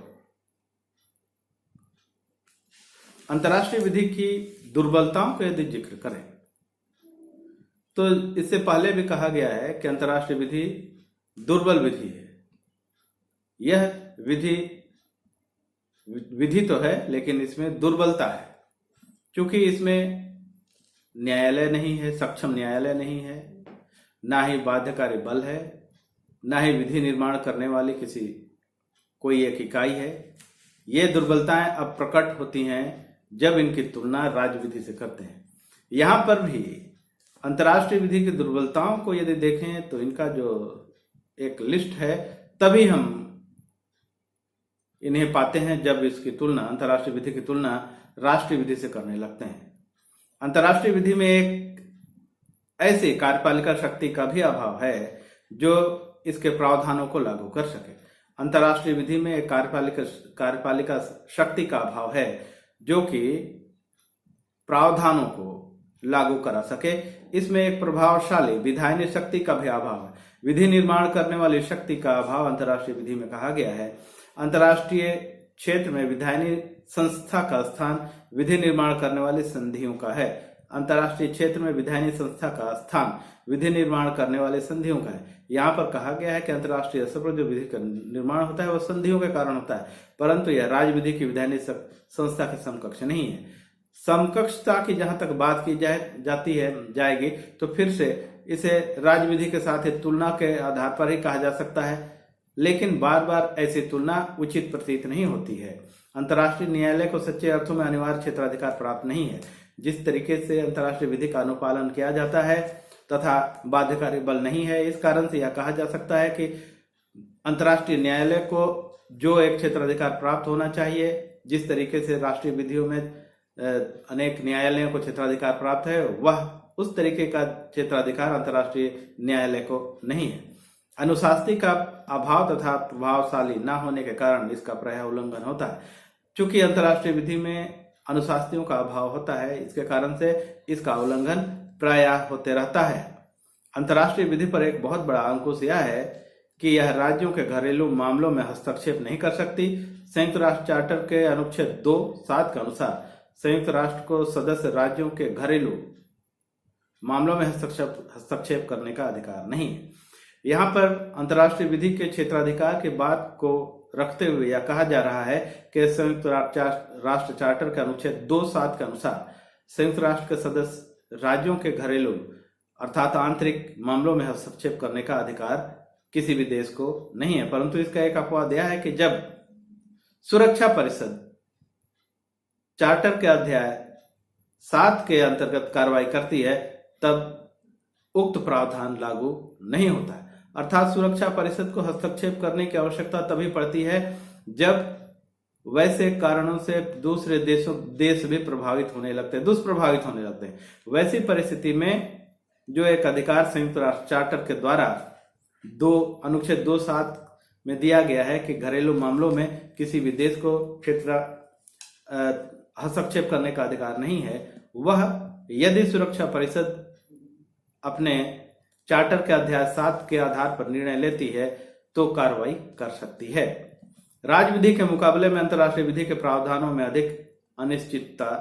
अंतर्राष्ट्रीय विधि की दुर्बलताओं का यदि जिक्र करें तो इससे पहले भी कहा गया है कि अंतर्राष्ट्रीय विधि दुर्बल विधि है। यह विधि तो है लेकिन इसमें दुर्बलता है, क्योंकि इसमें न्यायालय नहीं है, सक्षम न्यायालय नहीं है, ना ही बाध्यकारी बल है, ना ही विधि निर्माण करने वाली कोई एक इकाई है। ये दुर्बलताएं अब प्रकट होती हैं जब इनकी तुलना राज्य विधि से करते हैं। यहां पर भी अंतर्राष्ट्रीय विधि की दुर्बलताओं को यदि देखें तो इनका जो एक लिस्ट है, तभी हम इन्हें पाते हैं जब इसकी तुलना अंतर्राष्ट्रीय विधि की तुलना राष्ट्रीय विधि से करने लगते हैं। अंतर्राष्ट्रीय विधि में एक ऐसी कार्यपालिका शक्ति का भी अभाव है जो इसके प्रावधानों को लागू कर सके। अंतर्राष्ट्रीय विधि में एक कार्यपालिका शक्ति का अभाव है जो कि प्रावधानों को लागू करा सके। इसमें एक प्रभावशाली विधायनी शक्ति का भी अभाव है। विधि निर्माण करने वाली शक्ति का अभाव अंतर्राष्ट्रीय विधि में कहा गया है। अंतर्राष्ट्रीय क्षेत्र में विधायनी संस्था का स्थान विधि निर्माण करने वाली संधियों का है। अंतर्राष्ट्रीय क्षेत्र में विधायनी संस्था का स्थान विधि निर्माण करने वाले संधियों का है। यहाँ पर कहा गया है कि अंतर्राष्ट्रीय स्तर पर जो विधि का निर्माण होता है वह संधियों के कारण होता है, परंतु यह राज्य विधि की विधायनी संस्था के समकक्ष नहीं है। समकक्षता की जहां तक बात की जाएगी तो फिर से इसे राज्य विधि के साथ तुलना के आधार पर ही कहा जा सकता है, लेकिन बार बार ऐसी तुलना उचित प्रतीत नहीं होती है। अंतर्राष्ट्रीय न्यायालय को सच्चे अर्थों में अनिवार्य क्षेत्राधिकार प्राप्त नहीं है। जिस तरीके से अंतर्राष्ट्रीय विधि का अनुपालन किया जाता है तथा बाध्यकारी बल नहीं है, इस कारण से यह कहा जा सकता है कि अंतर्राष्ट्रीय न्यायालय को जो एक क्षेत्राधिकार प्राप्त होना चाहिए, जिस तरीके से राष्ट्रीय विधियों में अनेक न्यायालयों को क्षेत्राधिकार प्राप्त है, वह उस तरीके का क्षेत्राधिकार अंतर्राष्ट्रीय न्यायालय को नहीं है। अनुशास्त्री का अभाव तथा प्रभावशाली न होने के कारण इसका प्रायः उल्लंघन होता है। चूंकि अंतर्राष्ट्रीय विधि में अनुशास्त्रियों का अभाव होता है, इसके कारण से इसका उल्लंघन प्रायः होते रहता है। अंतर्राष्ट्रीय विधि पर एक बहुत बड़ा अंकुश यह है कि यह राज्यों के घरेलू मामलों में हस्तक्षेप नहीं कर सकती। संयुक्त राष्ट्र चार्टर के अनुच्छेद 2(7) के अनुसार संयुक्त राष्ट्र को सदस्य राज्यों के घरेलू मामलों में हस्तक्षेप करने का अधिकार नहीं है। यहाँ पर अंतर्राष्ट्रीय विधि के क्षेत्राधिकार की बात को रखते हुए यह कहा जा रहा है कि संयुक्त राष्ट्र चार्टर के अनुच्छेद 2(7) के अनुसार संयुक्त राष्ट्र के सदस्य राज्यों के घरेलू अर्थात आंतरिक मामलों में हस्तक्षेप करने का अधिकार किसी भी देश को नहीं है। परंतु इसका एक अपवाद यह है कि जब सुरक्षा परिषद चार्टर के अध्याय 7 के अंतर्गत कार्रवाई करती है, तब उक्त प्रावधान लागू नहीं होता है। अर्थात सुरक्षा परिषद को हस्तक्षेप करने की आवश्यकता तभी पड़ती है जब वैसे कारणों से दूसरे देश भी प्रभावित होने लगते हैं, दुष्प्रभावित होने लगते हैं। वैसी परिस्थिति में जो एक अधिकार संयुक्त राष्ट्र चार्टर के द्वारा अनुच्छेद 2(7) में दिया गया है कि घरेलू मामलों में किसी भी देश को हस्तक्षेप करने का अधिकार नहीं है, वह यदि सुरक्षा परिषद अपने चार्टर के अध्याय 7 के आधार पर निर्णय लेती है तो कार्रवाई कर सकती है। राज्य विधि के मुकाबले में अंतर्राष्ट्रीय विधि के प्रावधानों में अधिक अनिश्चितता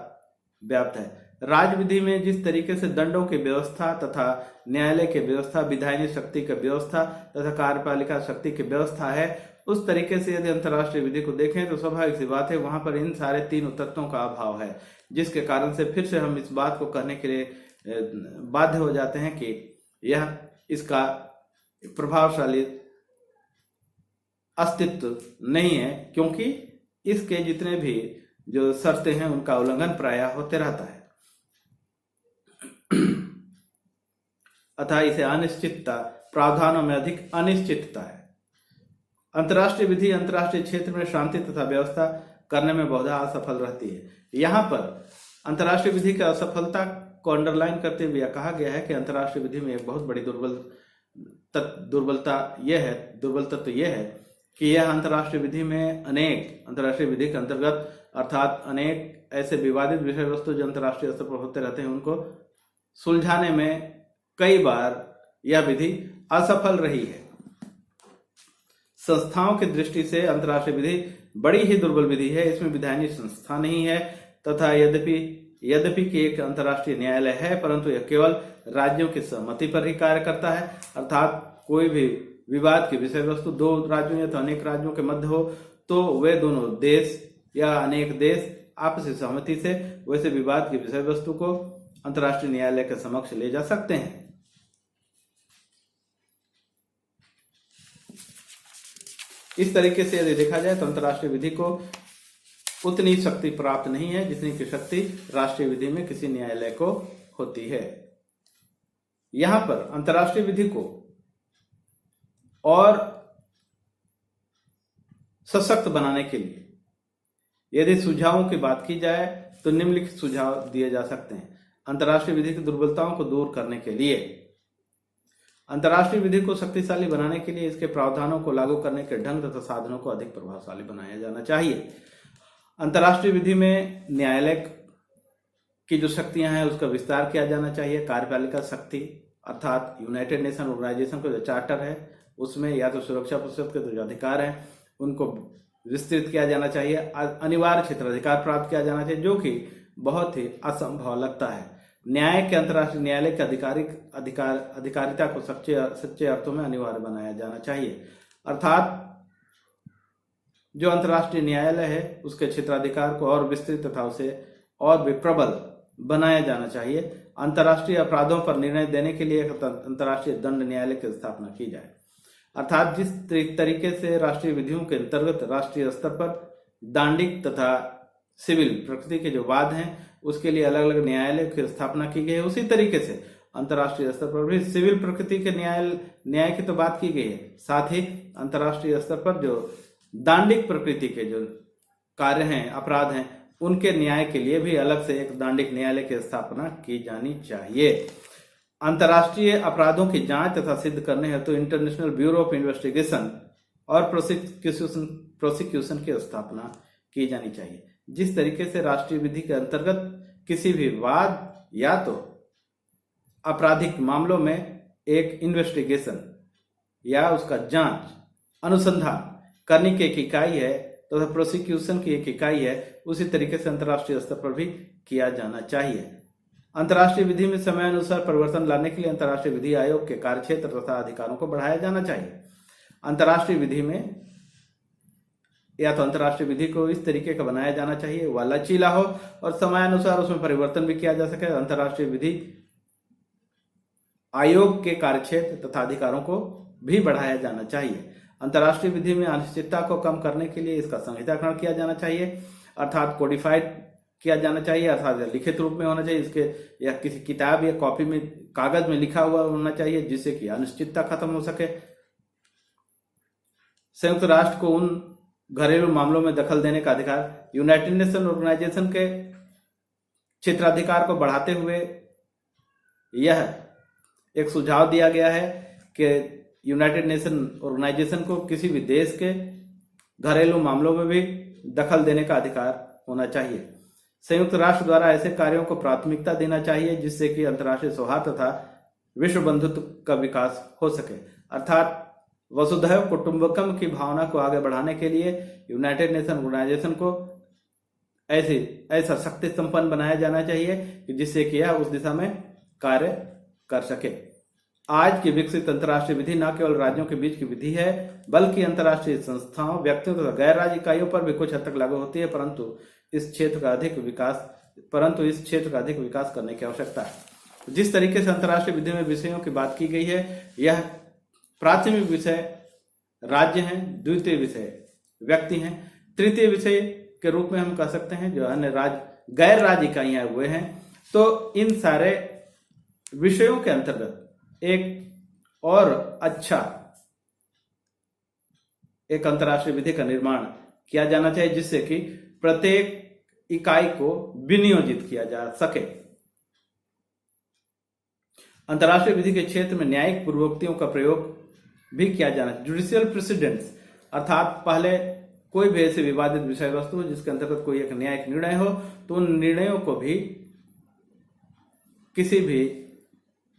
व्याप्त है। राज्य विधि में जिस तरीके से दंडों की व्यवस्था तथा न्यायालय की व्यवस्था, विधायनी शक्ति की व्यवस्था तथा कार्यपालिका शक्ति की व्यवस्था है, उस तरीके से यदि अंतर्राष्ट्रीय विधि को देखें तो स्वाभाविक सी बात है वहां पर इन सारे तीनों तत्वों का अभाव है, जिसके कारण से फिर से हम इस बात को कहने के लिए बाध्य हो जाते हैं कि यह इसका प्रभावशाली अस्तित्व नहीं है, क्योंकि इसके जितने भी जो शर्तें हैं उनका उल्लंघन प्रायः होते रहता है। अतः इसे अनिश्चितता, प्रावधानों में अधिक अनिश्चितता है। अंतर्राष्ट्रीय विधि अंतर्राष्ट्रीय क्षेत्र में शांति तथा व्यवस्था करने में बहुधा असफल रहती है। यहाँ पर अंतर्राष्ट्रीय विधि की असफलता को अंडरलाइन करते हुए कहा गया है कि अंतर्राष्ट्रीय विधि में एक बहुत बड़ी दुर्बलता यह है कि यह अंतर्राष्ट्रीय विधि में अनेक अंतर्राष्ट्रीय विधि के अंतर्गत अर्थात अनेक ऐसे विवादित विषय वस्तु जो अंतर्राष्ट्रीय स्तर पर होते रहते हैं उनको सुलझाने में कई बार यह विधि असफल रही है। संस्थाओं की दृष्टि से अंतर्राष्ट्रीय विधि बड़ी ही दुर्बल विधि है। इसमें विधायनी संस्था नहीं है तथा यद्यपि कि एक अंतर्राष्ट्रीय न्यायालय है, परंतु यह केवल राज्यों की सहमति पर ही कार्य करता है। अर्थात कोई भी विवाद की विषय वस्तु दो राज्यों या तो अनेक राज्यों के मध्य हो तो वे दोनों देश या अनेक देश आपसी सहमति से वैसे विवाद की विषय वस्तु को अंतर्राष्ट्रीय न्यायालय के समक्ष ले जा सकते हैं। इस तरीके से यदि देखा जाए तो अंतर्राष्ट्रीय विधि को उतनी शक्ति प्राप्त नहीं है जितनी की शक्ति राष्ट्रीय विधि में किसी न्यायालय को होती है। यहां पर अंतर्राष्ट्रीय विधि को और सशक्त बनाने के लिए यदि सुझावों की बात की जाए तो निम्नलिखित सुझाव दिए जा सकते हैं। अंतर्राष्ट्रीय विधि की दुर्बलताओं को दूर करने के लिए अंतर्राष्ट्रीय विधि को शक्तिशाली बनाने के लिए इसके प्रावधानों को लागू करने के ढंग तथा साधनों को अधिक प्रभावशाली बनाया जाना चाहिए। अंतर्राष्ट्रीय विधि में न्यायालय की जो शक्तियां हैं उसका विस्तार किया जाना चाहिए। कार्यपालिका शक्ति अर्थात यूनाइटेड नेशन ऑर्गेनाइजेशन का जो चार्टर है उसमें या तो सुरक्षा परिषद के जो अधिकार हैं उनको विस्तृत किया जाना चाहिए। अनिवार्य क्षेत्राधिकार प्राप्त किया जाना चाहिए, जो कि बहुत ही असंभव लगता है। न्याय के अंतर्राष्ट्रीय न्यायालय के अधिकारिता को सच्चे अर्थों में अनिवार्य बनाया जाना चाहिए। अर्थात जो अंतर्राष्ट्रीय न्यायालय है उसके क्षेत्राधिकार को और विस्तृत तथा उसे और भी प्रबल बनाया जाना चाहिए। अंतर्राष्ट्रीय अपराधों पर निर्णय देने के लिए एक अंतर्राष्ट्रीय दंड न्यायालय की स्थापना की जाए। अर्थात जिस तरीके से राष्ट्रीय विधियों के अंतर्गत राष्ट्रीय स्तर पर दांडिक तथा सिविल प्रकृति के जो वाद हैं उसके लिए अलग अलग न्यायालय की स्थापना की गई है, उसी तरीके से अंतर्राष्ट्रीय स्तर पर भी सिविल प्रकृति के न्याय की तो बात की गई है, साथ ही अंतर्राष्ट्रीय स्तर पर जो दांडिक प्रकृति के जो कार्य हैं, अपराध हैं, उनके न्याय के लिए भी अलग से एक दांडिक न्यायालय की स्थापना की जानी चाहिए। अंतर्राष्ट्रीय अपराधों की जांच तथा सिद्ध करने हेतु इंटरनेशनल ब्यूरो ऑफ इन्वेस्टिगेशन और प्रोसिक्यूशन की स्थापना की जानी चाहिए। जिस तरीके से राष्ट्रीय विधि के अंतर्गत किसी भी वाद या तो आपराधिक मामलों में एक इन्वेस्टिगेशन या उसका जांच अनुसंधान करने की एक इकाई है तथा प्रोसिक्यूशन की एक इकाई है, उसी तरीके से अंतर्राष्ट्रीय स्तर पर भी किया जाना चाहिए। अंतर्राष्ट्रीय विधि में समय अनुसार परिवर्तन लाने के लिए अंतर्राष्ट्रीय विधि आयोग के कार्यक्षेत्र तथा अधिकारों को बढ़ाया जाना चाहिए। अंतर्राष्ट्रीय विधि में या तो अंतर्राष्ट्रीय विधि को इस तरीके का बनाया जाना चाहिए वह लचीला हो और समयानुसार उसमें परिवर्तन भी किया जा सके। अंतर्राष्ट्रीय विधि आयोग के कार्यक्षेत्र तथा अधिकारों को भी बढ़ाया जाना चाहिए। अंतर्राष्ट्रीय विधि में अनिश्चितता को कम करने के लिए इसका संहिताकरण किया जाना चाहिए, अर्थात कोडिफाइड किया जाना चाहिए, अर्थात लिखित रूप में होना चाहिए। इसके या किसी किताब या कॉपी में कागज में लिखा हुआ होना चाहिए जिससे कि अनिश्चितता खत्म हो सके। संयुक्त राष्ट्र को उन घरेलू मामलों में दखल देने का अधिकार यूनाइटेड नेशन ऑर्गेनाइजेशन के क्षेत्राधिकार को बढ़ाते हुए यह एक सुझाव दिया गया है कि यूनाइटेड नेशन ऑर्गेनाइजेशन को किसी भी देश के घरेलू मामलों में भी दखल देने का अधिकार होना चाहिए। संयुक्त राष्ट्र द्वारा ऐसे कार्यों को प्राथमिकता देना चाहिए जिससे कि अंतर्राष्ट्रीय सौहार्द तथा विश्व बंधुत्व का विकास हो सके। अर्थात वसुधैव कुटुंबकम की भावना को आगे बढ़ाने के लिए यूनाइटेड नेशन ऑर्गेनाइजेशन को ऐसा शक्ति संपन्न बनाया जाना चाहिए कि जिससे कि यह उस दिशा में कार्य कर सके। आज की विकसित अंतर्राष्ट्रीय विधि न केवल राज्यों के बीच की विधि है बल्कि अंतर्राष्ट्रीय संस्थाओं, व्यक्तियों तथा गैर राज्य इकाइयों पर भी कुछ हद तक लागू होती है, परंतु इस क्षेत्र का अधिक विकास करने की आवश्यकता है। जिस तरीके से अंतर्राष्ट्रीय विधि में विषयों की बात की गई है, यह प्राथमिक विषय राज्य हैं, द्वितीय विषय व्यक्ति हैं, तृतीय विषय के रूप में हम कह सकते हैं जो अन्य राज्य गैर राज्य इकाइयां हुए हैं। तो इन सारे विषयों के अंतर्गत एक और अच्छा एक अंतर्राष्ट्रीय विधि का निर्माण किया जाना चाहिए, जिससे कि प्रत्येक इकाई को विनियोजित किया जा सके। अंतर्राष्ट्रीय विधि के क्षेत्र में न्यायिक पूर्वोक्तियों का प्रयोग भी किया जाना चाहिए। जुडिशियल प्रेसिडेंट्स, अर्थात पहले कोई भी ऐसे विवादित विषय वस्तु हो जिसके अंतर्गत कोई एक न्यायिक निर्णय हो, तो उन निर्णयों को भी किसी भी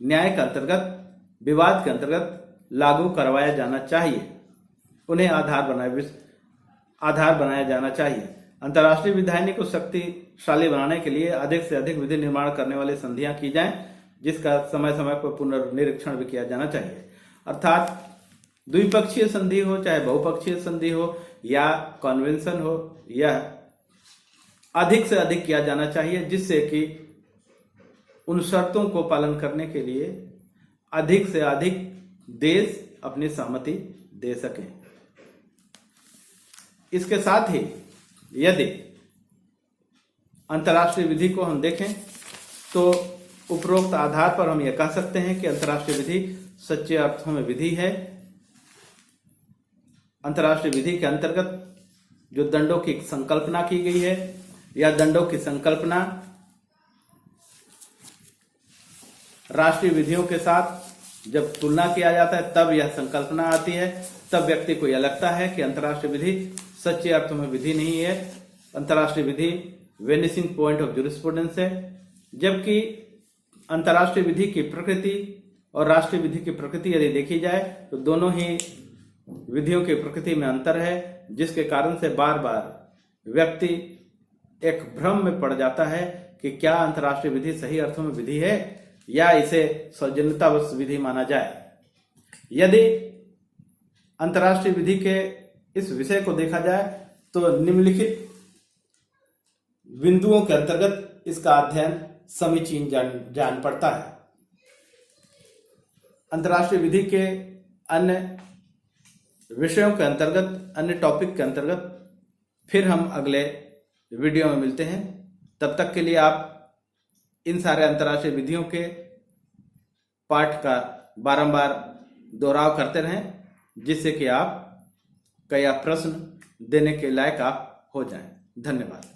न्याय के अंतर्गत, विवाद के अंतर्गत लागू करवाया जाना चाहिए, उन्हें आधार बनाया जाना चाहिए। अंतर्राष्ट्रीय विधायनी को शक्तिशाली बनाने के लिए अधिक से अधिक विधि निर्माण करने वाली संधियां की जाएं, जिसका समय समय पर पुनर्निरीक्षण भी किया जाना चाहिए। अर्थात द्विपक्षीय संधि हो, चाहे बहुपक्षीय संधि हो या कन्वेंशन हो, यह अधिक से अधिक किया जाना चाहिए, जिससे कि उन शर्तों को पालन करने के लिए अधिक से अधिक देश अपनी सहमति दे सकें। इसके साथ ही यदि अंतर्राष्ट्रीय विधि को हम देखें तो उपरोक्त आधार पर हम यह कह सकते हैं कि अंतर्राष्ट्रीय विधि सच्चे अर्थों में विधि है। अंतर्राष्ट्रीय विधि के अंतर्गत जो दंडों की संकल्पना की गई है, या दंडों की संकल्पना राष्ट्रीय विधियों के साथ जब तुलना किया जाता है तब यह संकल्पना आती है, तब व्यक्ति को यह लगता है कि अंतर्राष्ट्रीय विधि सच्चे अर्थों में विधि नहीं है, अंतर्राष्ट्रीय विधि वेनिसिंग पॉइंट ऑफ जुरिस्प्रूडेंस है। जबकि अंतर्राष्ट्रीय विधि की प्रकृति और राष्ट्रीय विधि की प्रकृति यदि देखी जाए तो दोनों ही विधियों की प्रकृति में अंतर है, जिसके कारण से बार बार व्यक्ति एक भ्रम में पड़ जाता है कि क्या अंतर्राष्ट्रीय विधि सही अर्थों में विधि है या इसे सौजन्यतावश विधि माना जाए। यदि अंतर्राष्ट्रीय विधि के इस विषय को देखा जाए तो निम्नलिखित बिंदुओं के अंतर्गत इसका अध्ययन समीचीन जान पड़ता है। अंतर्राष्ट्रीय विधि के अन्य विषयों के अंतर्गत, अन्य टॉपिक के अंतर्गत फिर हम अगले वीडियो में मिलते हैं। तब तक के लिए आप इन सारे अंतर्राष्ट्रीय विधियों के पाठ का बारंबार दोहराव करते रहें, जिससे कि आप कई प्रश्न देने के लायक आप हो जाएं। धन्यवाद।